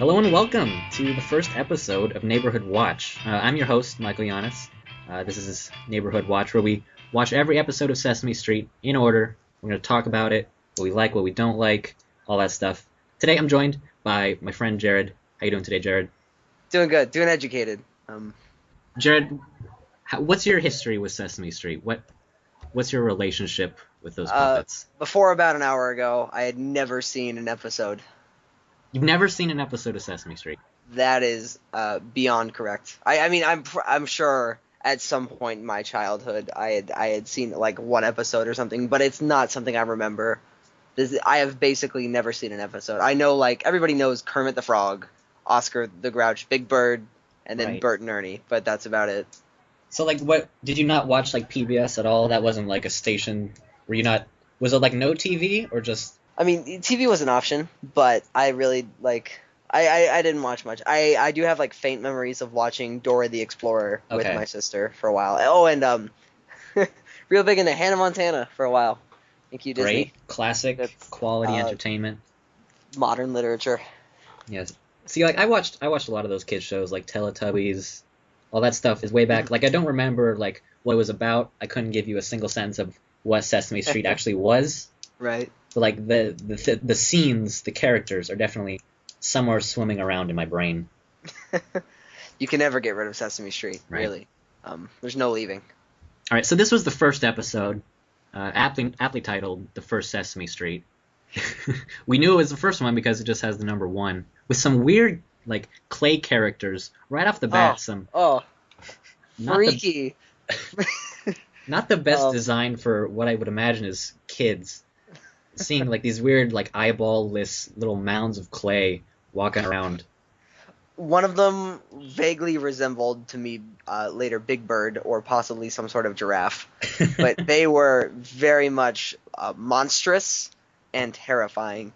Hello and welcome to the first episode of Neighborhood Watch. I'm your host, Michael Yanos. This is Neighborhood Watch, where we watch every episode of Sesame Street in order. We're going to talk about it, what we like, what we don't like, all that stuff. Today I'm joined by my friend Jared. How you doing today, Jared? Doing good, doing educated. Jared, what's your history with Sesame Street? What's your relationship with those puppets? Before about an hour ago, I had never seen an episode. You've never seen an episode of Sesame Street? That is beyond correct. I mean, I'm sure at some point in my childhood I had seen like one episode or something, but it's not something I remember. I have basically never seen an episode. I know, like, everybody knows Kermit the Frog, Oscar the Grouch, Big Bird, and then Right. Bert and Ernie, but that's about it. So, like, what did you not watch, like, PBS at all? That wasn't like a station. Was it like no TV or just? I mean, TV was an option, but I really, like, I didn't watch much. I do have, like, faint memories of watching Dora the Explorer with Okay. my sister for a while. Oh, and real big into Hannah Montana for a while. Thank you, Disney. Great, classic, That's, quality entertainment. Modern literature. Yes. See, like, I watched a lot of those kids shows, like Teletubbies. All that stuff is way back. Like, I don't remember, like, what it was about. I couldn't give you a single sense of what Sesame Street actually was. Right. But, like, the scenes, the characters are definitely somewhere swimming around in my brain. You can never get rid of Sesame Street, Right. really. There's no leaving. All right, so this was the first episode, aptly titled "The First Sesame Street." We knew it was the first one because it just has the number 1 with some weird, like, clay characters right off the bat. Oh, Not the- freaky. Not the best Um, design for what I would imagine is kids. Seeing, like, these weird, like, eyeball-less little mounds of clay walking around. One of them vaguely resembled to me later Big Bird or possibly some sort of giraffe, but they were very much monstrous and terrifying.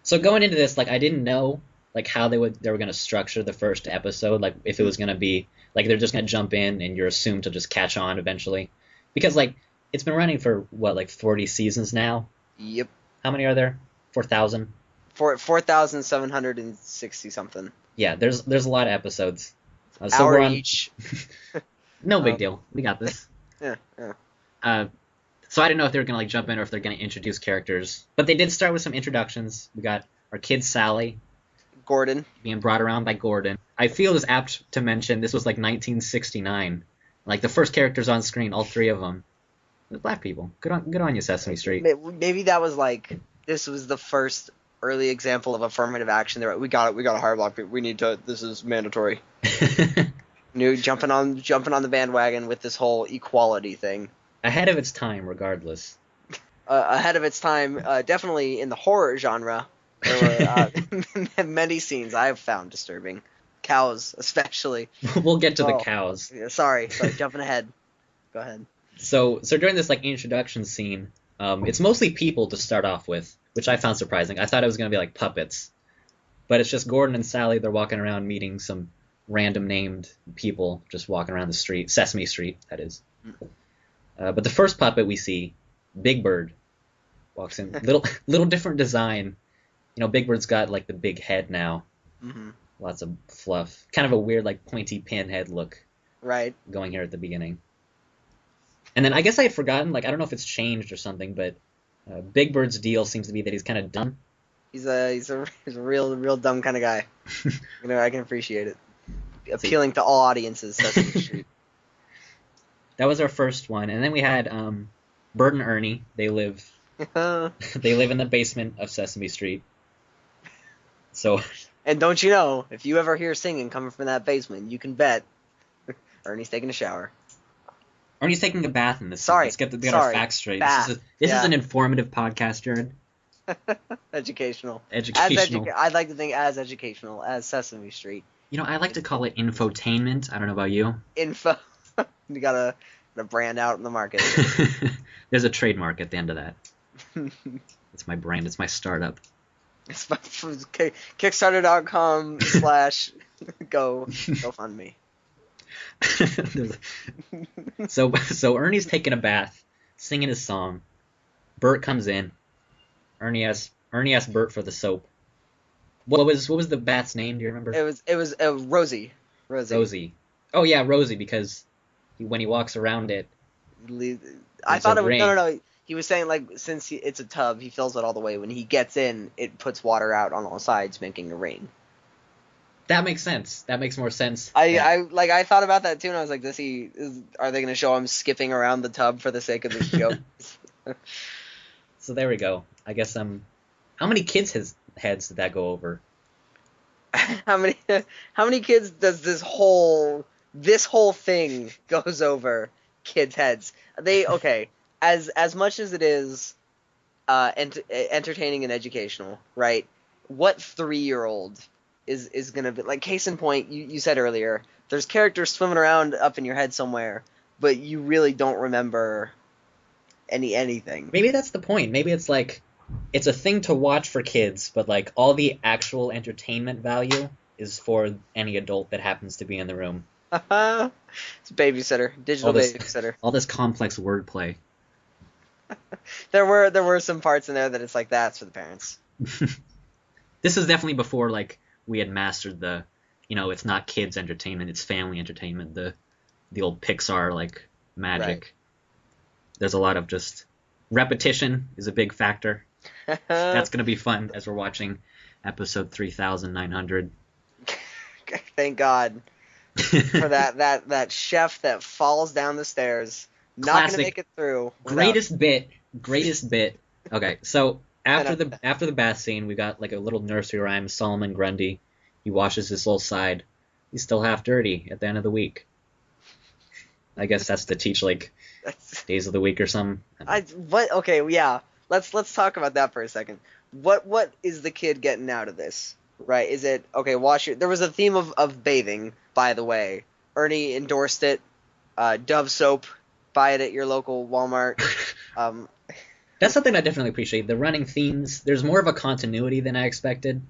So going into this, like, I didn't know, like, how they were going to structure the first episode, like, if it was going to be, like, they're just going to jump in and you're assumed to just catch on eventually. Because, like, it's been running for, what, like, 40 seasons now? Yep. How many are there? 4,000? 4,760 something. Yeah, there's a lot of episodes. So Hour we're on. each. No big deal. We got this. Yeah. So I didn't know if they were going to, like, jump in or if they're going to introduce characters. But they did start with some introductions. We got our kid Sally Gordon. being brought around by Gordon. I feel it's apt to mention this was, like, 1969. Like, the first characters on screen, all 3 of them, were black people. Good on you, Sesame Street. Maybe that was like, this was the first early example of affirmative action. They're like, we got to hire black people. We need to. This is mandatory. Jumping on the bandwagon with this whole equality thing. Ahead of its time, regardless. Ahead of its time, definitely in the horror genre. There were many scenes I've found disturbing. Cows, especially. We'll get to the Oh. cows. Yeah, sorry, jumping ahead. Go ahead. So during this, like, introduction scene, it's mostly people to start off with, which I found surprising. I thought it was going to be like puppets. But it's just Gordon and Sally. They're walking around meeting some random named people just walking around the street. Sesame Street, that is. But the first puppet we see, Big Bird, walks in. Little different design. You know, Big Bird's got, like, the big head now. Mm-hmm. Lots of fluff. Kind of a weird, like, pointy pinhead look Right. going here at the beginning. And then I guess I had forgotten, like, I don't know if it's changed or something, but Big Bird's deal seems to be that he's kind of dumb. He's a real dumb kind of guy. I can appreciate it. Appealing to all audiences, Sesame Street. That was our first one. And then we had Bert and Ernie. They live in the basement of Sesame Street. So And don't you know, if you ever hear singing coming from that basement, you can bet Ernie's taking a shower. Ernie's taking a bath in this. Sorry. Let's get our facts straight. Bath. This is Yeah. an informative podcast, Jared. Educational. Educational. I'd like to think as educational as Sesame Street. You know, I like to call it infotainment. I don't know about you. Info. You gotta brand out in the market. There's a trademark at the end of that. It's my brand. It's my startup. It's my Kickstarter.com/go fund me. So Ernie's taking a bath, singing his song. Bert comes in. Ernie asks Bert for the soap. What was the bat's name? Do you remember? It was Rosie. Rosie. Rosie. Oh yeah, Rosie, because when he walks around it, I it's a thought it was no, ring. no, no. He was saying like since it's a tub, he fills it all the way. When he gets in, it puts water out on all sides, making a rain. That makes sense. That makes more sense. I thought about that too, and I was like, are they going to show him skipping around the tub for the sake of this joke? So there we go. I guess how many kids' heads did that go over? how many kids does this whole thing goes over kids' heads? Okay, as much as it is entertaining and educational, right? What 3-year-old is gonna be like? Case in point, you said earlier, there's characters swimming around up in your head somewhere, but you really don't remember anything. Maybe that's the point. Maybe it's like it's a thing to watch for kids, but like all the actual entertainment value is for any adult that happens to be in the room. It's a babysitter, digital babysitter. All this complex wordplay. There were some parts in there that it's like that's for the parents. This is definitely before like we had mastered the, it's not kids entertainment, it's family entertainment. The old Pixar like magic. Right. There's a lot of just repetition is a big factor. That's gonna be fun as we're watching episode 3900. Thank God for that chef that falls down the stairs. Not gonna make it through. Greatest bit. Okay, so after the bath scene, we got like a little nursery rhyme. Solomon Grundy, he washes his little side. He's still half dirty at the end of the week. I guess that's to teach like days of the week or something. Okay, yeah. Let's talk about that for a second. What is the kid getting out of this? Right? Is it okay? There was a theme of bathing, by the way. Ernie endorsed it. Dove soap. Buy it at your local Walmart. That's something I definitely appreciate. The running themes. There's more of a continuity than I expected.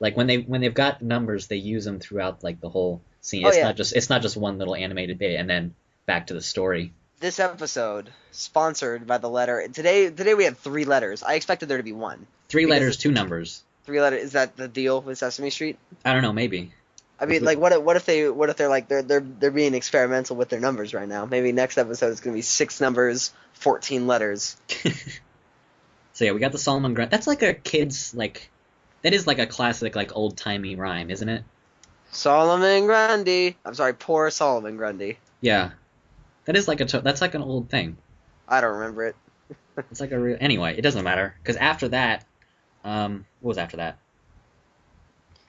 Like when they've got numbers, they use them throughout like the whole scene. It's not just one little animated bit and then back to the story. This episode sponsored by the letter. Today we had 3 letters. I expected there to be 1. 3 letters, 2 numbers. 3 letters. Is that the deal with Sesame Street? I don't know. Maybe. I mean, like, what if they're like they're being experimental with their numbers right now? Maybe next episode is gonna be 6 numbers, 14 letters. So yeah, we got the Solomon Grundy. That's like a kid's like. That is like a classic like old timey rhyme, isn't it? Solomon Grundy. I'm sorry, poor Solomon Grundy. Yeah, that is like that's like an old thing. I don't remember it. It's like a real. Anyway, it doesn't matter because after that, what was after that?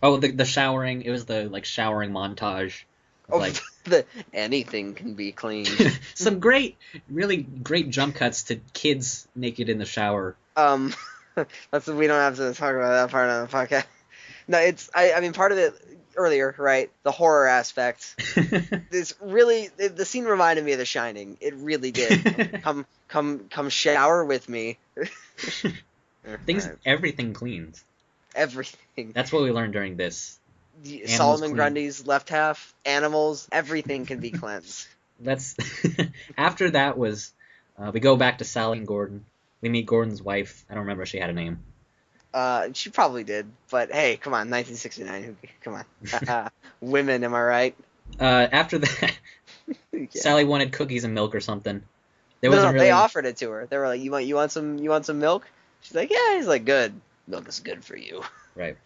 Oh, the showering. It was the like showering montage. Like anything can be cleaned. Some really great jump cuts to kids naked in the shower. We don't have to talk about that part of the podcast. No, I mean part of it earlier, right? The horror aspect. This really the scene reminded me of The Shining. It really did. Come shower with me. Everything cleans. Everything. That's what we learned during this. Solomon Grundy's left half, animals, everything can be cleansed. After that was we go back to Sally and Gordon. We meet Gordon's wife. I don't remember if she had a name. She probably did, but hey, come on, 1969. Come on, women, am I right? After that, yeah. Sally wanted cookies and milk or something. They offered it to her. They were like, "You want some milk?" She's like, "Yeah." He's like, "Good. Milk is good for you." Right.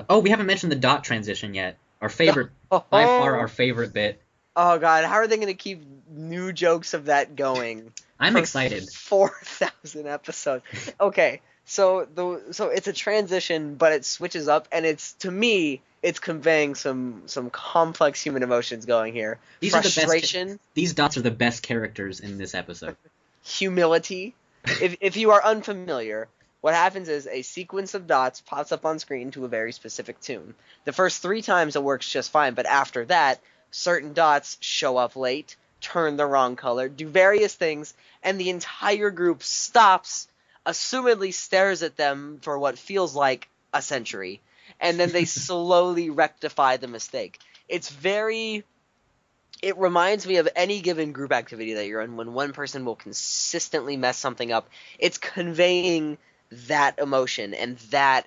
We haven't mentioned the dot transition yet. Our favorite, by far our favorite bit. Oh God, how are they going to keep new jokes of that going? I'm excited. 4,000 episodes. Okay, so it's a transition, but it switches up, and to me, it's conveying some complex human emotions going here. Frustration. These dots are the best characters in this episode. Humility. If you are unfamiliar, what happens is a sequence of dots pops up on screen to a very specific tune. The first 3 times it works just fine, but after that, certain dots show up late, turn the wrong color, do various things, and the entire group stops, assumedly stares at them for what feels like a century, and then they slowly rectify the mistake. It reminds me of any given group activity that you're in when one person will consistently mess something up. It's conveying that emotion and that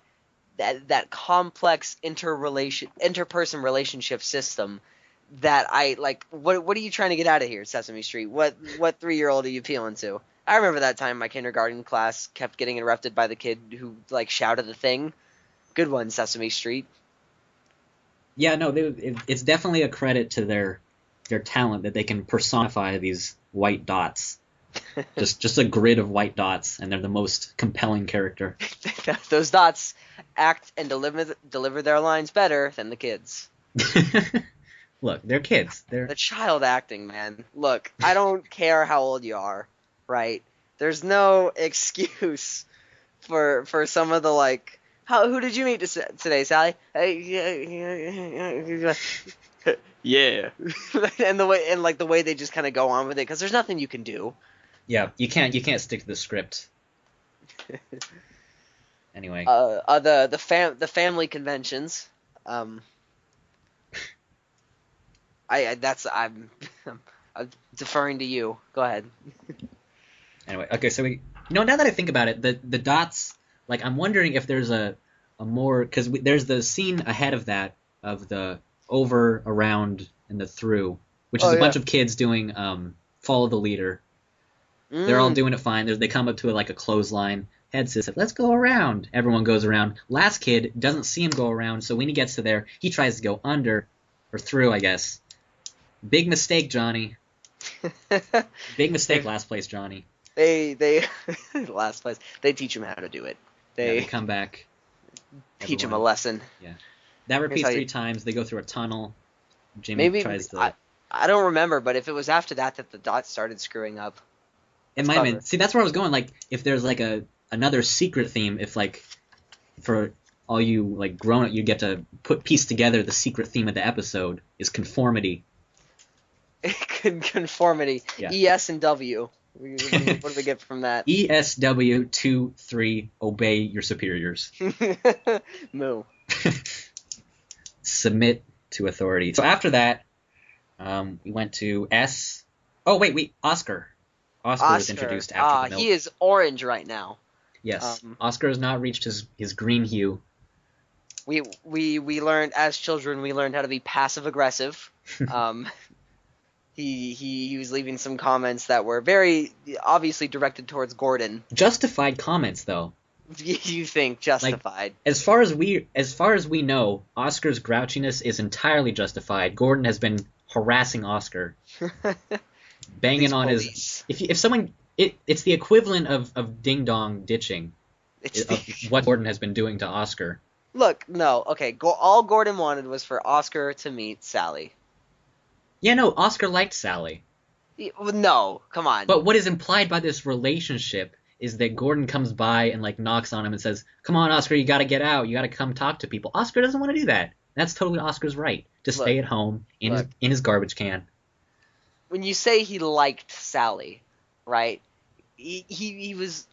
that complex interperson relationship system that I like. What are you trying to get out of here, Sesame Street? What 3-year-old are you appealing to? I remember that time my kindergarten class kept getting interrupted by the kid who like shouted the thing. Good one, Sesame Street. Yeah, no, it's definitely a credit to their talent that they can personify these white dots. just a grid of white dots, and they're the most compelling character. Those dots act and deliver their lines better than the kids. Look, they're kids. They're the child acting, man. Look, I don't care how old you are, right? There's no excuse for some of the like. Who did you meet today, Sally? Yeah. and the way they just kind of go on with it, because there's nothing you can do. Yeah, you can't stick to the script. Anyway. The family conventions. I'm deferring to you. Go ahead. Anyway, okay, so now that I think about it, the dots, like, I'm wondering if there's a more, because there's the scene ahead of that, of the over, around, and the through, which is a bunch of kids doing follow the leader. They're all doing it fine. They come up to a clothesline. Head says, let's go around. Everyone goes around. Last kid doesn't see him go around, so when he gets to there, he tries to go under, or through, I guess. Big mistake, Johnny. Big mistake, last place, Johnny. They last place. They teach him how to do it. They come back. Teach him a lesson. Yeah. That repeats 3 times. They go through a tunnel. Jimmy tries to... I don't remember, but if it was after that the dots started screwing up. It might have been. See, that's where I was going. Like, if there's another secret theme, if for all you grown up, you get to piece together the secret theme of the episode is conformity. Conformity. Yeah. ES and W. What do we get from that? ESW 2, 3. Obey your superiors. Moo. Submit to authority. So after that, we went to S. Oh wait, Oscar. Oscar was introduced after the milk. He is orange right now. Yes, Oscar has not reached his green hue. We learned as children. We learned how to be passive aggressive. He was leaving some comments that were very obviously directed towards Gordon. Justified comments, though. You think justified? As far as we know, Oscar's grouchiness is entirely justified. Gordon has been harassing Oscar. Banging on his... If someone... It's the equivalent of ding-dong ditching. Of what Gordon has been doing to Oscar. Look, no, okay, all Gordon wanted was for Oscar to meet Sally. Yeah, no, Oscar liked Sally. No, come on. But what is implied by this relationship is that Gordon comes by and knocks on him and says, come on, Oscar, you gotta get out, you gotta come talk to people. Oscar doesn't want to do that. That's totally Oscar's right, to stay at home in his garbage can. When you say he liked Sally, right, he was...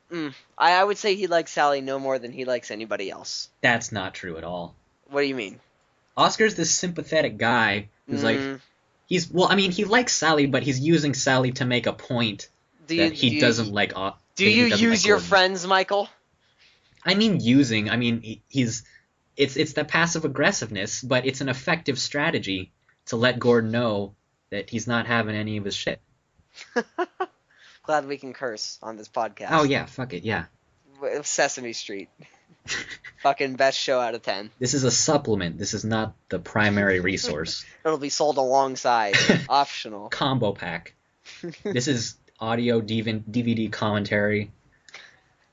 I would say he likes Sally no more than he likes anybody else. That's not true at all. What do you mean? Oscar's this sympathetic guy who's he likes Sally, but he's using Sally to make a point that he doesn't like. Do you use your friends, Michael? I mean, using. I mean, it's the passive aggressiveness, but it's an effective strategy to let Gordon know that he's not having any of his shit. Glad we can curse on this podcast. Oh yeah, fuck it, yeah. Sesame Street. Fucking best show out of 10. This is a supplement. This is not the primary resource. It'll be sold alongside. Optional. Combo pack. This is audio DVD commentary.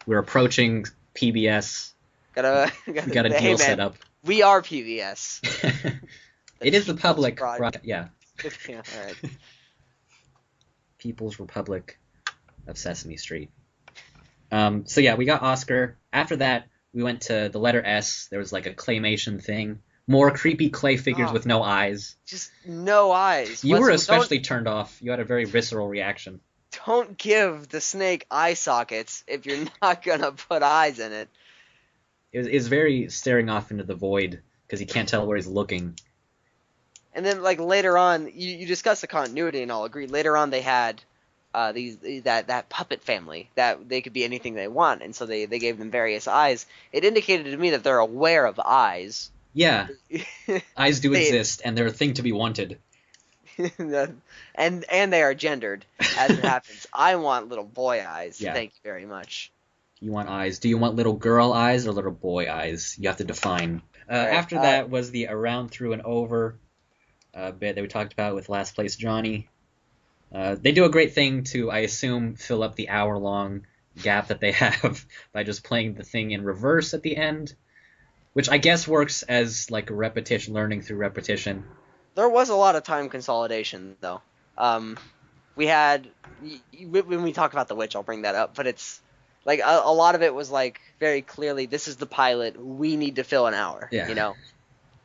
We're approaching PBS. Got a deal set up. We are PBS. It is the public. Yeah. Yeah, all right. People's Republic of Sesame Street. So yeah, we got Oscar. After that, we went to the letter S. There was a claymation thing. More creepy clay figures with no eyes. Just no eyes. You were especially turned off. You had a very visceral reaction. Don't give the snake eye sockets if you're not going to put eyes in it. It was very staring off into the void because he can't tell where he's looking. And then later on, you discussed the continuity and I'll agree. Later on they had that puppet family, that they could be anything they want, and so they gave them various eyes. It indicated to me that they're aware of eyes. Yeah, eyes do They- exist, and they're a thing to be wanted. and they are gendered as it happens. I want little boy eyes. Yeah. Thank you very much. You want eyes. Do you want little girl eyes or little boy eyes? You have to define. Right, After that was the around, through, and over bit that we talked about with Last Place Johnny. They do a great thing to, I assume, fill up the hour-long gap that they have by just playing the thing in reverse at the end, which I guess works as like repetition, learning through repetition. There was a lot of time consolidation, though. We had when we talk about the witch, I'll bring that up, but it's like a lot of it was like very clearly, this is the pilot. We need to fill an hour. Yeah. You know.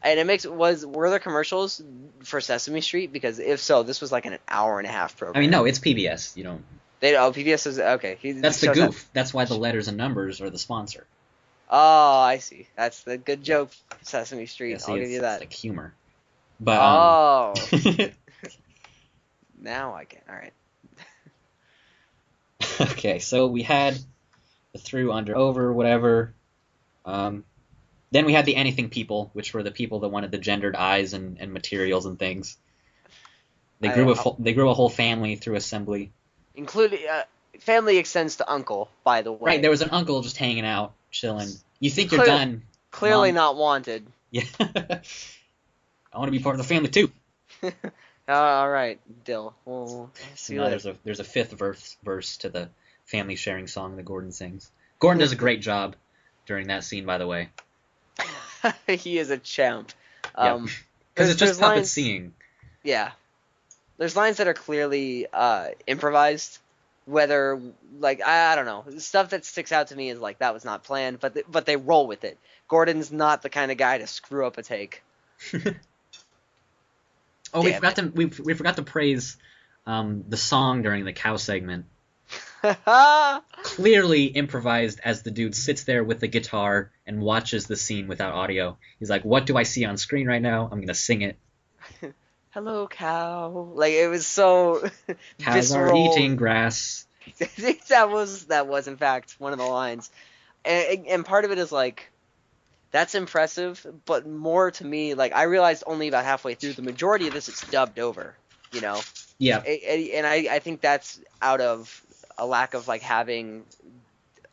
And were there commercials for Sesame Street? Because if so, this was like an hour and a half program. I mean, no, it's PBS. You don't. PBS is okay. That's the goof. That's why the letters and numbers are the sponsor. Oh, I see. That's the good joke, Sesame Street. Yeah, see, I'll give you that. It's like humor. But Oh, now I can. All right. okay, so we had the through, under, over, whatever. Then we had the anything people, which were the people that wanted the gendered eyes and materials and things. They grew a whole family through assembly. Including family extends to uncle, by the way. Right, there was an uncle just hanging out, chilling. You think you're done? Clearly Mom. not wanted. Yeah. I want to be part of the family too. All right, Dill. We'll see you Now later. there's a fifth verse to the family sharing song that Gordon sings. Gordon does a great job during that scene, by the way. He is a champ. Because There's it's just puppet lines- seeing. Yeah. There's lines that are clearly improvised. Whether, like, I don't know. Stuff that sticks out to me is like, that was not planned, but they roll with it. Gordon's not the kind of guy to screw up a take. Oh, we Damn forgot to praise the song during the cow segment. Clearly improvised as the dude sits there with the guitar and watches the scene without audio. He's like, what do I see on screen right now? I'm going to sing it. Hello, cow. Like, it was so Cows are visceral. eating grass. that was in fact one of the lines. And part of it is like, that's impressive, but more to me, like, I realized only about halfway through, the majority of this is dubbed over, you know? Yeah. And I think that's out of a lack of, like, having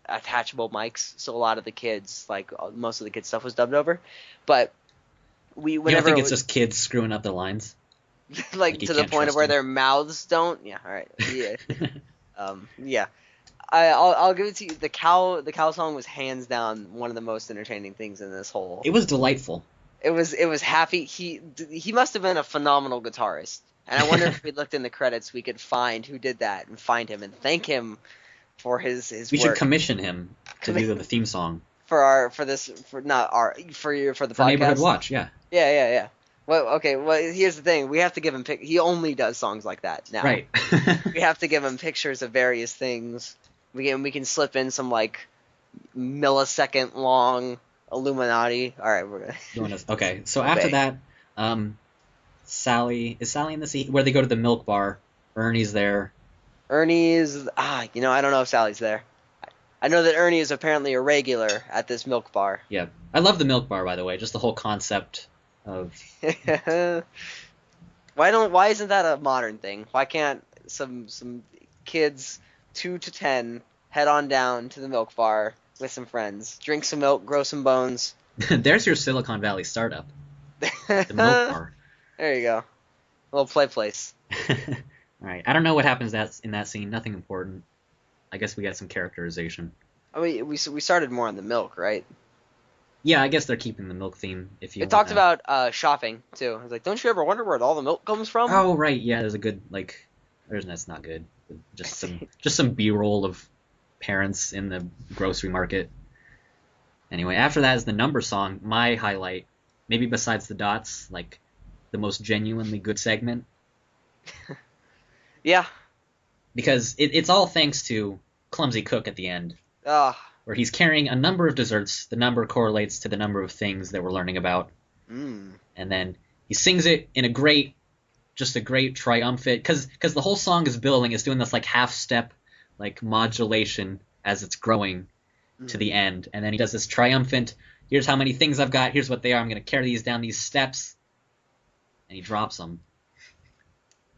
attachable mics, so a lot of the kids, like, most of the kids' stuff was dubbed over, but You don't think it's just kids screwing up their lines? like you to the can't point of trust where them. their mouths don't? Yeah, alright, yeah. Yeah. I'll give it to you. The cow song was hands down one of the most entertaining things in this whole. It was delightful. It was happy. He must have been a phenomenal guitarist. And I wonder if we looked in the credits, we could find who did that and find him and thank him for his We work. should commission him to do the theme song. for the podcast. Neighborhood Watch, yeah. Yeah. Well, okay. Well, here's the thing. We have to give him he only does songs like that now. Right. We have to give him pictures of various things. We can slip in some like millisecond long Illuminati. All right, we're gonna. Okay, so after that, Sally in the scene where they go to the milk bar. Ernie's there. Ernie is I don't know if Sally's there. I know that Ernie is apparently a regular at this milk bar. Yeah, I love the milk bar, by the way. Just the whole concept of. Why isn't that a modern thing? Why can't some kids 2 to 10 head on down to the milk bar with some friends, drink some milk, grow some bones? There's your Silicon Valley startup, the milk bar. There you go. A little play place. All right, I don't know what happens in that scene. Nothing important. I guess we got some characterization. I mean, we started more on the milk, right? Yeah, I guess they're keeping the milk theme. If you It talked about shopping too. It's like, don't you ever wonder where all the milk comes from? Oh right, yeah. There's a good that's not good. Just some B-roll of parents in the grocery market. Anyway, after that is the number song. My highlight, maybe besides the dots, like the most genuinely good segment. Yeah. Because it's all thanks to Clumsy Cook at the end, where he's carrying a number of desserts. The number correlates to the number of things that we're learning about. And then he sings it in a great just a great triumphant, because the whole song is building. It's doing this like half step, like modulation as it's growing to the end, and then he does this triumphant. Here's how many things I've got. Here's what they are. I'm gonna carry these down these steps, and he drops them.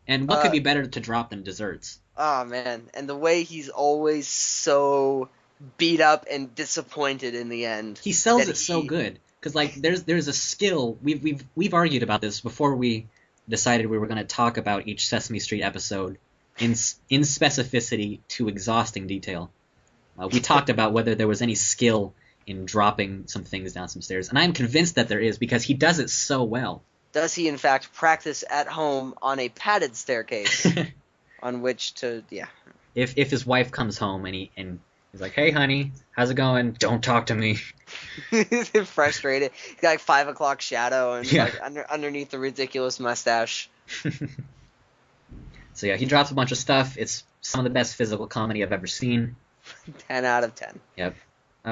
And what could be better to drop than desserts? Oh man, and the way he's always so beat up and disappointed in the end. He sells it so good, because like there's a skill. We've argued about this before we decided we were going to talk about each Sesame Street episode in specificity to exhausting detail. We talked about whether there was any skill in dropping some things down some stairs, and I'm convinced that there is, because he does it so well. Does he in fact practice at home on a padded staircase on which to If his wife comes home and he's like, "Hey honey, how's it going? Don't talk to me." He's frustrated. He's got like 5 o'clock shadow and like underneath the ridiculous mustache. So yeah, he drops a bunch of stuff. It's some of the best physical comedy I've ever seen. 10 out of 10. Yep.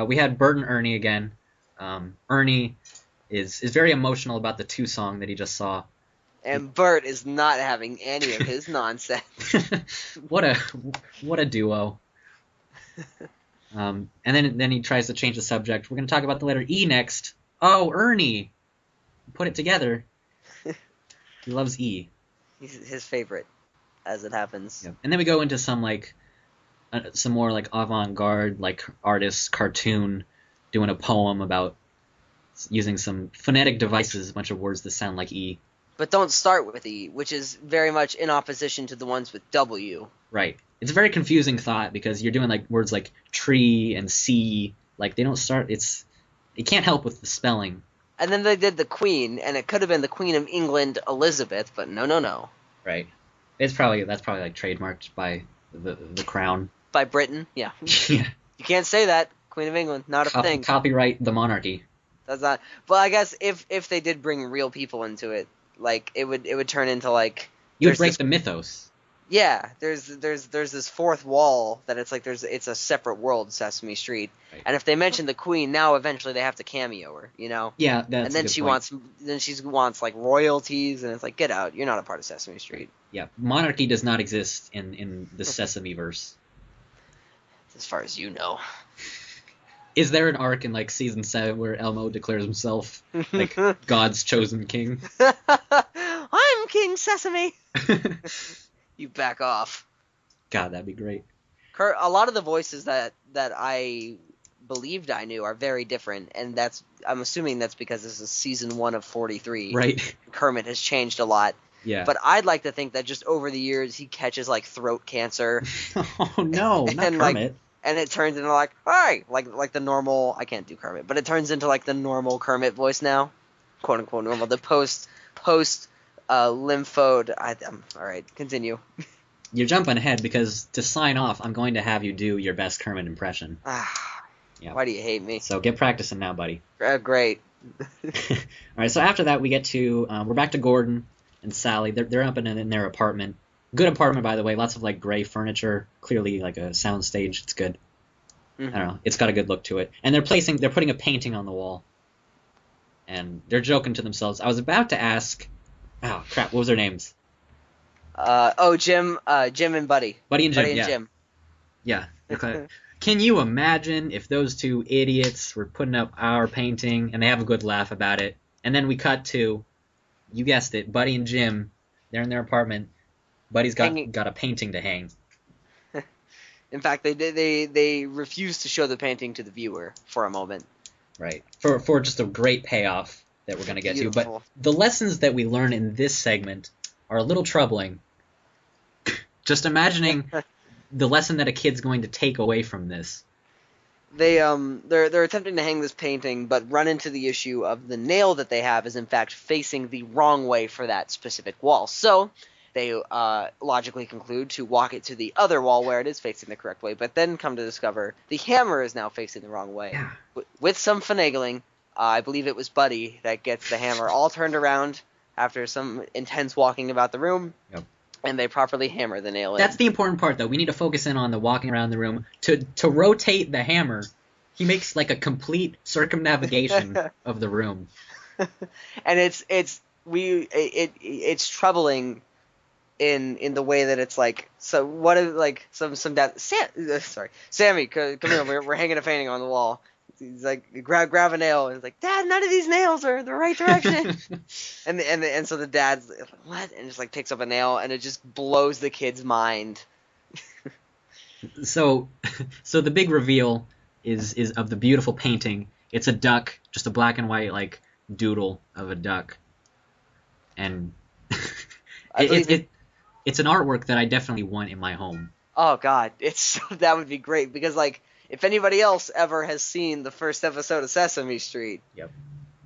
We had Bert and Ernie again. Ernie is very emotional about the 2 song that he just saw. And Bert is not having any of his nonsense. What a duo. And then he tries to change the subject. We're going to talk about the letter E next. Oh, Ernie. Put it together. He loves E. He's his favorite, as it happens. Yep. And then we go into some more like avant-garde, like artist cartoon doing a poem about using some phonetic devices, a bunch of words that sound like E. But don't start with E, which is very much in opposition to the ones with W. Right. It's a very confusing thought, because you're doing like words like tree and sea, like they don't start. It can't help with the spelling. And then they did the Queen, and it could have been the Queen of England, Elizabeth, but no. Right. That's probably like trademarked by the Crown. By Britain, yeah. Yeah. You can't say that. Queen of England, not a thing. Copyright the monarchy. That's not. Well, I guess if they did bring real people into it, like it would turn into like you would break the mythos. Yeah, there's this fourth wall that it's a separate world, Sesame Street, right. And if they mention the Queen, now eventually they have to cameo her, you know. Yeah, that's. And then she wants like royalties, and it's like, get out, you're not a part of Sesame Street. Yeah, monarchy does not exist in the Sesame verse. As far as you know. Is there an arc in like season 7 where Elmo declares himself like God's chosen king? I'm King Sesame. You back off. God, that'd be great. A lot of the voices that I believed I knew are very different, and I'm assuming that's because this is season 1 of 43. Right. Kermit has changed a lot. Yeah. But I'd like to think that just over the years he catches like throat cancer. Oh no, not Kermit. Like, and it turns into like, hi, like the normal. I can't do Kermit, but it turns into like the normal Kermit voice now, quote unquote normal. The post lymphode. All right, continue. You're jumping ahead, because to sign off, I'm going to have you do your best Kermit impression. Yeah. Why do you hate me? So get practicing now, buddy. Great. All right, so after that we get to we're back to Gordon and Sally. They're up in their apartment. Good apartment, by the way. Lots of like gray furniture. Clearly like a sound stage. It's good. Mm-hmm. I don't know. It's got a good look to it. And they're putting a painting on the wall. And they're joking to themselves. I was about to ask. Oh crap! What was their names? Jim and Buddy. Buddy and Jim. Yeah. Okay. Can you imagine if those 2 idiots were putting up our painting and they have a good laugh about it, and then we cut to, you guessed it, Buddy and Jim. They're in their apartment. Buddy's got a painting to hang. In fact, they refused to show the painting to the viewer for a moment. Right. For just a great payoff that we're going to get to. But the lessons that we learn in this segment are a little troubling. Just imagining the lesson that a kid's going to take away from this. They're attempting to hang this painting, but run into the issue of the nail that they have is in fact facing the wrong way for that specific wall. So they logically conclude to walk it to the other wall where it is facing the correct way, but then come to discover the hammer is now facing the wrong way. Yeah. With some finagling, I believe it was Buddy that gets the hammer all turned around after some intense walking about the room. Yep. And they properly hammer the nail in. That's the important part, though. We need to focus in on the walking around the room. To rotate the hammer, he makes like a complete circumnavigation of the room. And it's troubling in the way that it's like, so what if like some dad Sammy, come here, we're hanging a painting on the wall. He's like, grab a nail, and he's like, Dad, none of these nails are the right direction. and so the dad's like, what, and just like picks up a nail, and it just blows the kid's mind. So the big reveal is of the beautiful painting. It's a duck, just a black and white like doodle of a duck, and it's an artwork that I definitely want in my home. Oh God, that would be great, because like if anybody else ever has seen the first episode of Sesame Street, Yep,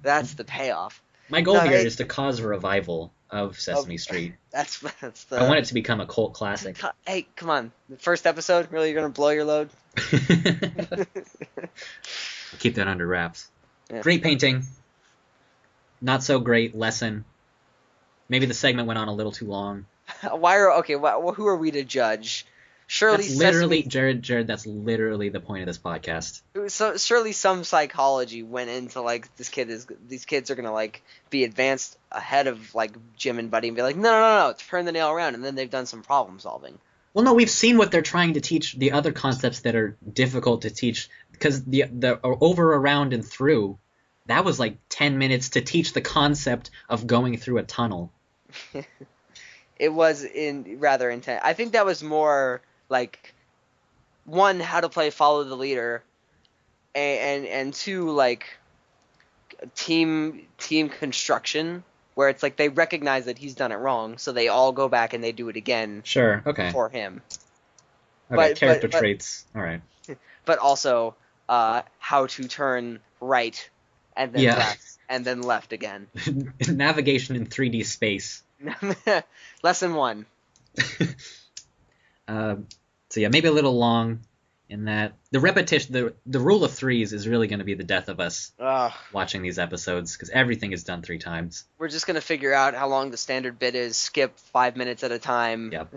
that's the payoff. My goal here is to cause a revival of Sesame Street. That's the. I want it to become a cult classic. Hey, come on! The first episode, really, you're gonna blow your load? Keep that under wraps. Yeah. Great painting. Not so great lesson. Maybe the segment went on a little too long. Who are we to judge? Surely that's literally Jared. That's literally the point of this podcast. So surely some psychology went into like these kids are gonna like be advanced ahead of like Jim and Buddy and be like, no, turn the nail around, and then they've done some problem solving. Well, no, we've seen what they're trying to teach, the other concepts that are difficult to teach, because the over, around, and through, that was like 10 minutes to teach the concept of going through a tunnel. It was rather intense. I think that was more like, one, how to play follow the leader, and two, like team construction, where it's like they recognize that he's done it wrong, so they all go back and they do it again. Sure. Okay. For him. Okay. Character traits. All right. But also, how to turn right and then left and then left again. Navigation in 3D space. Lesson 1. So yeah, maybe a little long in that the repetition, the rule of threes is really going to be the death of us watching these episodes, because everything is done 3 times. We're just going to figure out how long the standard bit is, skip 5 minutes at a time. Yep.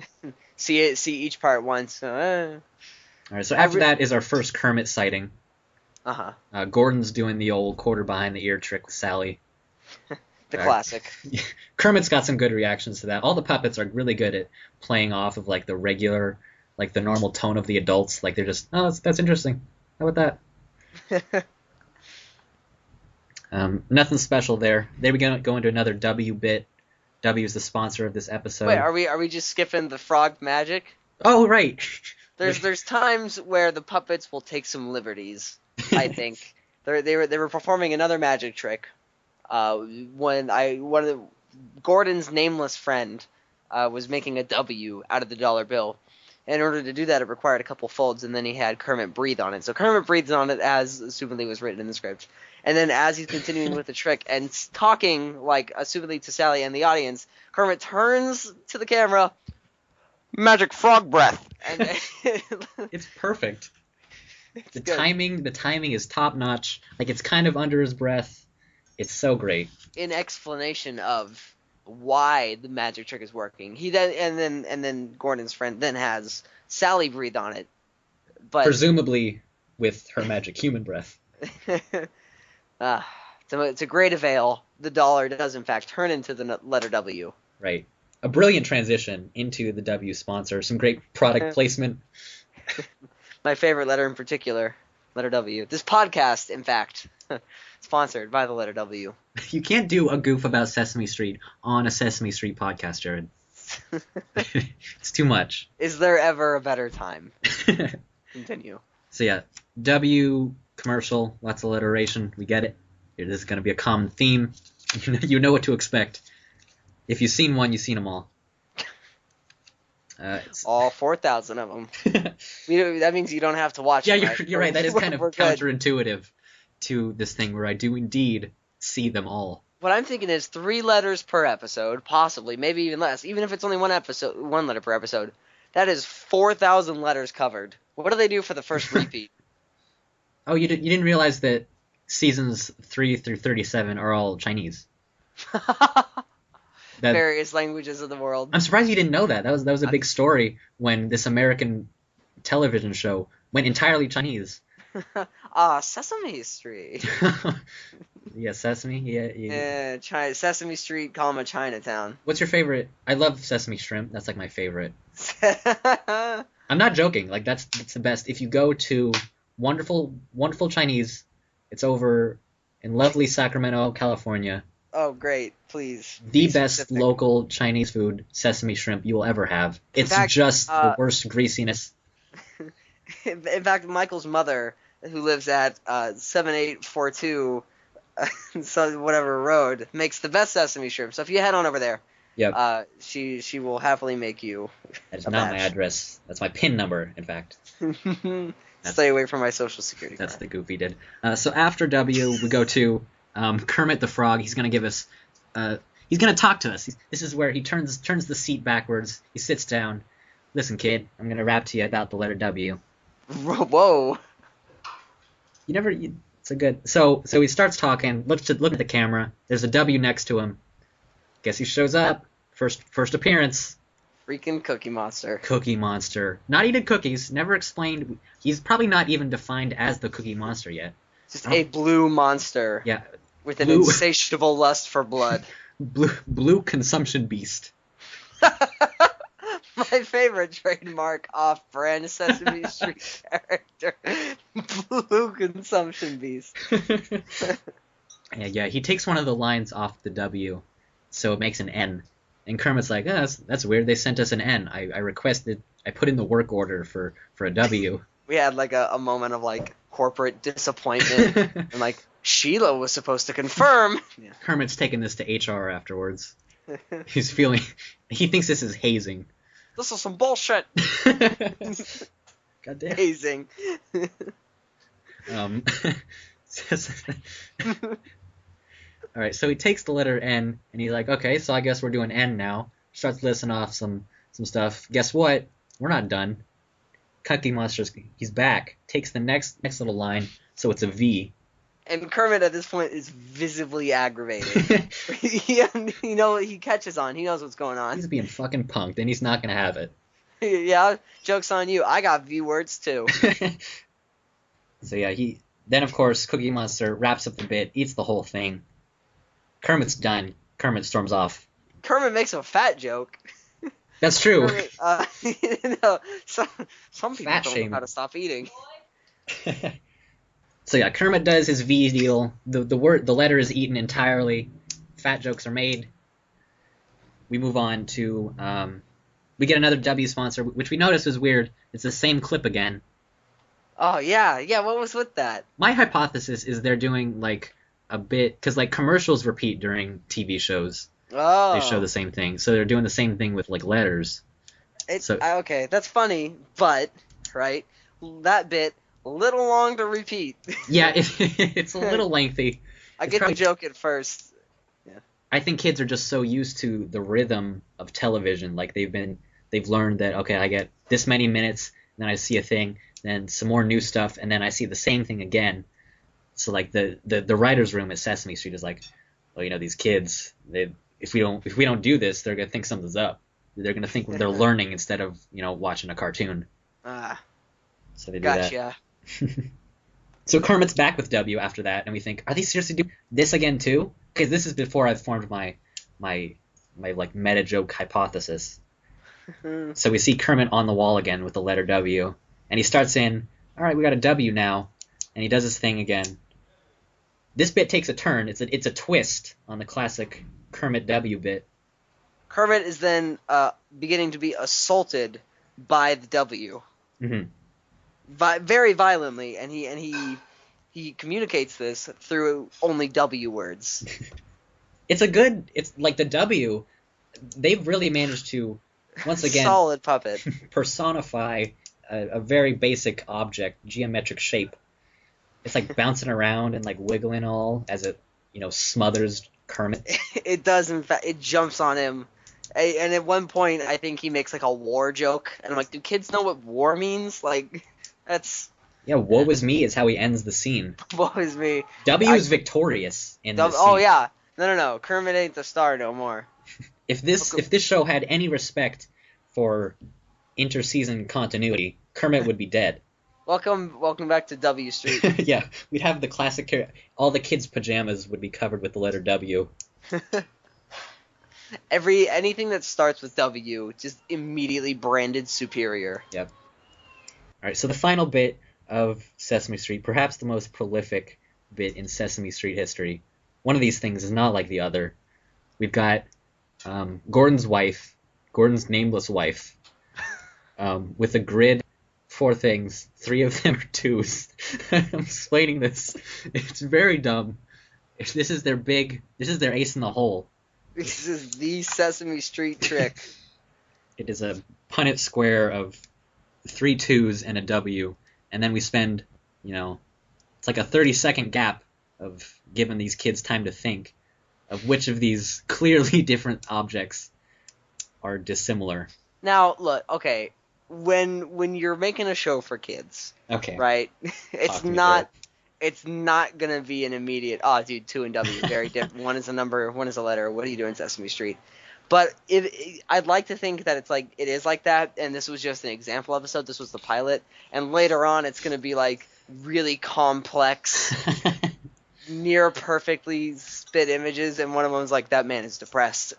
see each part once. All right, so after that is our first Kermit sighting. Gordon's doing the old quarter behind the ear trick with Sally. The classic. Kermit's got some good reactions to that. All the puppets are really good at playing off of like the regular, like the normal tone of the adults. Like they're just, oh, that's interesting. How about that? Nothing special there. They were gonna go into another W bit. W is the sponsor of this episode. Wait, are we just skipping the frog magic? Oh, right. There's times where the puppets will take some liberties. I think they were performing another magic trick. Gordon's nameless friend was making a W out of the dollar bill. In order to do that, it required a couple folds, and then he had Kermit breathe on it. So Kermit breathes on it as assumedly was written in the script. And then as he's continuing with the trick and talking, like, assumedly to Sally and the audience, Kermit turns to the camera, magic frog breath. And it's perfect. The timing is top notch. Like, it's kind of under his breath. It's so great. In explanation of why the magic trick is working. He then Gordon's friend then has Sally breathe on it, but presumably with her magic human breath. To great avail, the dollar does in fact turn into the letter W. Right. A brilliant transition into the W sponsor. Some great product placement. My favorite letter in particular, letter W. This podcast, in fact, sponsored by the letter W. You can't do a goof about Sesame Street on a Sesame Street podcast, Jared. It's too much. Is there ever a better time? Continue. So yeah, W commercial, lots of alliteration. We get it. This is going to be a common theme. You know what to expect. If you've seen one, you've seen them all. All 4,000 of them. That means you don't have to watch. Yeah, them, right? You're right. That is kind of counterintuitive to this thing where I do indeed see them all. What I'm thinking is 3 letters per episode, possibly, maybe even less. Even if it's only one letter per episode, that is 4,000 letters covered. What do they do for the first repeat? Oh, you didn't realize that seasons 3 through 37 are all Chinese. Various languages of the world. I'm surprised you didn't know that. That was a big story when this American television show went entirely Chinese. Sesame Street. Yeah, Sesame. Yeah, Yeah, Sesame Street, call 'em a Chinatown. What's your favorite? I love sesame shrimp. That's like my favorite. I'm not joking. Like that's the best. If you go to wonderful Chinese, it's over in lovely Sacramento, California. Oh, great. Please. The Be best specific. local Chinese food, sesame shrimp, you will ever have. It's fact, just the worst greasiness. In fact, Michael's mother, who lives at 7842 whatever road, makes the best sesame shrimp. So if you head on over there, Yep. she will happily make you That is a not my batch. address. That's my PIN number, in fact. Stay away from my social security That's card. the Goofy did. So after W, we go to Kermit the Frog. He's gonna give us. He's gonna talk to us. This is where he turns the seat backwards. He sits down. Listen, kid, I'm gonna rap to you about the letter W. Whoa. It's a good. So he starts talking. Look at the camera. There's a W next to him. Guess he shows up. First appearance. Freaking Cookie Monster. Cookie Monster. Not eating cookies. Never explained. He's probably not even defined as the Cookie Monster yet. Just a blue monster. Yeah. With an Blue. insatiable lust for blood. Blue consumption beast. My favorite trademark off-brand Sesame Street character. Blue consumption beast. Yeah. He takes one of the lines off the W, so it makes an N. And Kermit's like, oh, that's weird. They sent us an N. I requested. I put in the work order for a W. We had like a moment of like corporate disappointment, and like Sheila was supposed to confirm. Yeah. Kermit's taking this to HR afterwards. He thinks this is hazing. This is some bullshit. Goddamn. Hazing. All right, so he takes the letter N, and he's like, okay, so I guess we're doing N now. Starts listing off some stuff. Guess what? We're not done. Cookie Monster's, he's back. Takes the next little line, so it's a V. And Kermit at this point is visibly aggravated. He catches on. He knows what's going on. He's being fucking punked, and he's not gonna have it. Yeah, joke's on you. I got V words too. So yeah, then of course Cookie Monster wraps up the bit, eats the whole thing. Kermit's done. Kermit storms off. Kermit makes a fat joke. That's true. Kermit, some people Fat don't shame. know how to stop eating. So yeah, Kermit does his V deal. The letter is eaten entirely. Fat jokes are made. We move on to we get another W sponsor, which we noticed was weird. It's the same clip again. Oh yeah. What was with that? My hypothesis is they're doing like a bit because like commercials repeat during TV shows. Oh. They show the same thing, so they're doing the same thing with like letters. Okay, that's funny, but right, that bit a little long to repeat. Yeah, it's a little lengthy. I get the joke at first. Yeah. I think kids are just so used to the rhythm of television. Like they've learned that okay, I get this many minutes, then I see a thing, then some more new stuff, and then I see the same thing again. So like the writers' room at Sesame Street is like, well, these kids, if we don't do this, they're gonna think something's up. They're gonna think they're learning instead of watching a cartoon. So they do that. Gotcha. So Kermit's back with W after that, and we think, are they seriously doing this again too? Because this is before I've formed my like meta joke hypothesis. So we see Kermit on the wall again with the letter W, and he starts in, all right, we got a W now, and he does his thing again. This bit takes a turn. It's a twist on the classic Kermit W bit. Kermit is then beginning to be assaulted by the W. Mm-hmm. Very violently, and he communicates this through only W words. It's like the W, they've really managed to, once again, solid puppet, personify a very basic object, geometric shape. It's like bouncing around and like wiggling all as it, smothers Kermit. It does, in fact, it jumps on him. And at one point, I think he makes like a war joke, and I'm like, do kids know what war means? Like, that's... Yeah, woe is me is how he ends the scene. Woe is me. W is victorious in this scene. Oh, yeah. No. Kermit ain't the star no more. If this show had any respect for inter-season continuity, Kermit would be dead. Welcome back to W Street. Yeah, we'd have the classic. All the kids' pajamas would be covered with the letter W. Anything that starts with W just immediately branded superior. Yep. All right, so the final bit of Sesame Street, perhaps the most prolific bit in Sesame Street history. One of these things is not like the other. We've got Gordon's nameless wife, with a grid, 4 things. 3 of them are 2s. I'm explaining this. It's very dumb. This is their ace in the hole. This is the Sesame Street trick. It is a Punnett square of 3 2s and a W, and then we spend, it's like a 30-second gap of giving these kids time to think of which of these clearly different objects are dissimilar. Now, look, okay, when you're making a show for kids, okay, right? It's not gonna be an immediate. Oh, dude, 2 and W, very different. One is a number, one is a letter. What are you doing, Sesame Street? But I'd like to think that it is like that, and this was just an example episode. This was the pilot, and later on, it's gonna be like really complex, near perfectly spit images, and one of them's like, that man is depressed.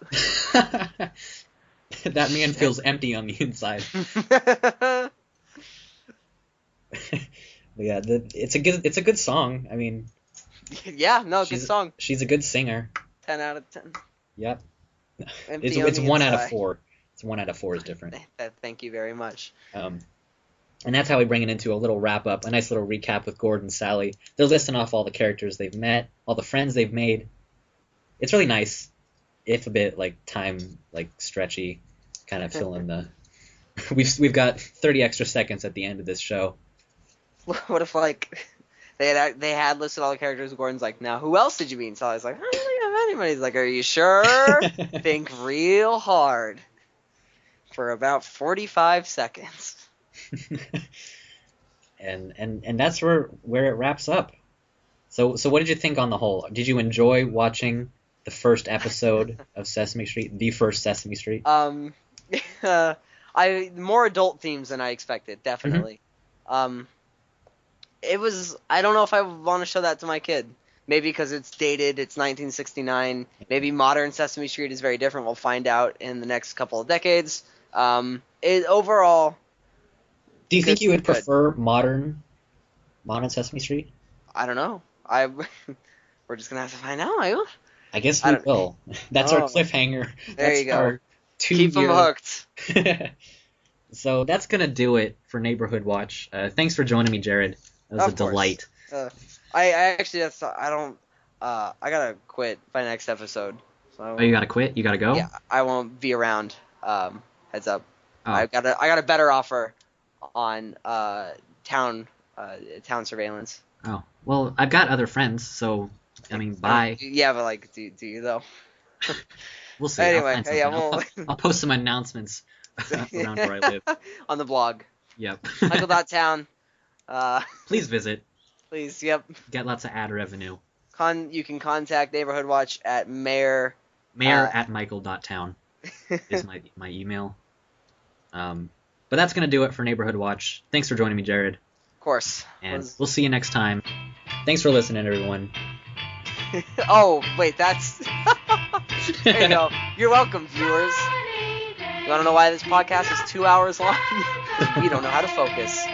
That man feels empty on the inside. Yeah, it's a good song. I mean, yeah, no, good song. She's a good singer. 10 out of 10. Yep. It's 1 out of 4. It's 1 out of 4 is different. Thank you very much. And that's how we bring it into a little wrap up, a nice little recap with Gordon and Sally. They're listing off all the characters they've met, all the friends they've made. It's really nice, if a bit stretchy, kind of fill in the. We've got 30 extra seconds at the end of this show. What if they had listed all the characters? Gordon's like, now who else did you meet? And Sally's like, I don't think I have anybody. He's like, are you sure? Think real hard for about 45 seconds. and that's where it wraps up. So what did you think on the whole? Did you enjoy watching the first episode of Sesame Street, the first Sesame Street? More adult themes than I expected, definitely. Mm-hmm. It was. I don't know if I want to show that to my kid. Maybe because it's dated. It's 1969. Maybe modern Sesame Street is very different. We'll find out in the next couple of decades. Overall. Do you think you would prefer modern Sesame Street? I don't know. We're just gonna have to find out. I guess we will. That's our cliffhanger. There you go. Keep them hooked. So that's gonna do it for Neighborhood Watch. Thanks for joining me, Jared. That was a delight. I actually I gotta quit by next episode. So, you gotta quit? You gotta go? Yeah, I won't be around. Heads up. Oh. I got a better offer on town surveillance. Oh, well, I've got other friends, so I mean, bye. Yeah, but do you though? We'll see. Anyway, I'll post some announcements around where I live on the blog. Yep. Michael.town. Please visit. Please, yep. Get lots of ad revenue. You can contact Neighborhood Watch at mayor at michael.town is my email. But that's going to do it for Neighborhood Watch. Thanks for joining me, Jared. Of course. And we'll see you next time. Thanks for listening, everyone. Oh, wait, that's... There you go. You're welcome, viewers. You want to know why this podcast is 2 hours long? We don't know how to focus.